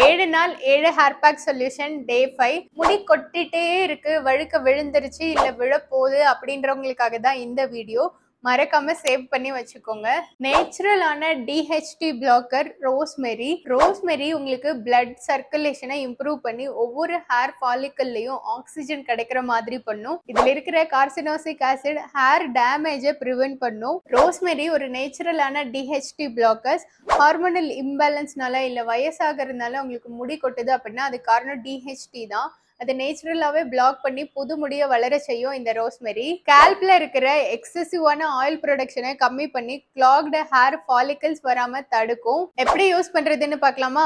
7 நாள் 7 hair pack solution டே 5. முடி கொட்டிட்டே இருக்கு, வழுக்க விழுந்துருச்சு இல்ல விழப்போகுது அப்படின்றவங்களுக்காக தான் இந்த வீடியோ. மறக்காம சேவ் பண்ணி வச்சுக்கோங்க. நேச்சுரலான டிஹெச்டி பிளாக்கர் ரோஸ்மெரி உங்களுக்கு பிளட் சர்க்குலேஷனை இம்ப்ரூவ் பண்ணி ஒவ்வொரு ஹேர் ஃபாலிக்கல்லையும் ஆக்சிஜன் கிடைக்கிற மாதிரி பண்ணும். இதுல இருக்கிற கார்சினோசிக் ஆசிட் ஹேர் டேமேஜை ப்ரிவென்ட் பண்ணும். ரோஸ்மெரி ஒரு நேச்சுரலான டிஹெச்டி பிளாக்கர்ஸ். ஹார்மோனல் இம்பேலன்ஸ்னால இல்ல வயசாகிறதுனால உங்களுக்கு முடி கொட்டுது அப்படின்னா அது காரணம் டிஹெச்டி தான். அதை நேச்சுரலாவே பிளாக் பண்ணி புது முடியை வளர செய்யும் இந்த ரோஸ்மெரி. ஸ்கேல்ப்ல இருக்கிற எக்ஸசிவான ஆயில் ப்ரொடக்ஷனை கம்மி பண்ணி கிளாக்டு ஹேர் ஃபாலிக்கல்ஸ் வராம தடுக்கும். எப்படி யூஸ் பண்றதுன்னு பார்க்கலாமா?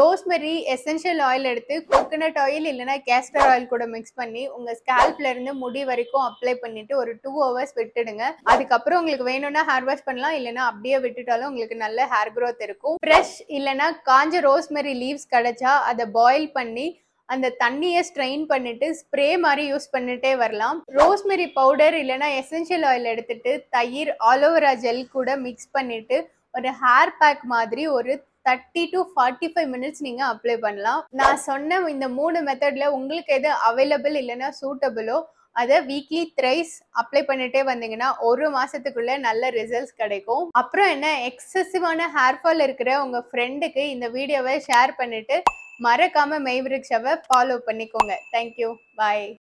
ரோஸ்மெரி எசென்ஷியல் ஆயில் எடுத்து கோகனட் ஆயில் இல்லைன்னா கேஸ்டர் ஆயில் கூட மிக்ஸ் பண்ணி உங்க ஸ்கேல்ப்ல இருந்து முடி வரைக்கும் அப்ளை பண்ணிட்டு ஒரு 2 hours விட்டுடுங்க. அதுக்கப்புறம் உங்களுக்கு வேணும்னா ஹேர் வாஷ் பண்ணலாம், இல்லைன்னா அப்படியே விட்டுட்டாலும் உங்களுக்கு நல்ல ஹேர் க்ரோத் இருக்கும். ஃப்ரெஷ் இல்லைன்னா காஞ்ச ரோஸ்மெரி லீவ்ஸ் கிடைச்சா அதை பாயில் பண்ணி அந்த தண்ணியை ஸ்ட்ரெயின் பண்ணிட்டு ஸ்ப்ரே மாதிரி யூஸ் பண்ணிட்டே வரலாம். ரோஸ்மெரி பவுடர் இல்லைன்னா எசென்ஷியல் ஆயில் எடுத்துட்டு தயிர் ஆலோவேரா ஜெல் கூட மிக்ஸ் பண்ணிட்டு ஒரு ஹேர் பேக் மாதிரி ஒரு 30 to 45 minutes நீங்க அப்ளை பண்ணலாம். நான் சொன்ன இந்த 3 மெத்தட்ல உங்களுக்கு எது அவைலபிள் இல்லைன்னா சூட்டபிளோ அதை வீக்லி த்ரைஸ் அப்ளை பண்ணிட்டே வந்தீங்கன்னா ஒரு மாசத்துக்குள்ள நல்ல ரிசல்ட்ஸ் கிடைக்கும். அப்புறம் என்ன, எக்ஸசிவான ஹேர் ஃபால் இருக்கிற உங்க ஃப்ரெண்டுக்கு இந்த வீடியோவை ஷேர் பண்ணிட்டு மறக்காம மெய்விருக்ஷாவை ஃபாலோ பண்ணிக்கோங்க. தேங்க்யூ, பாய்.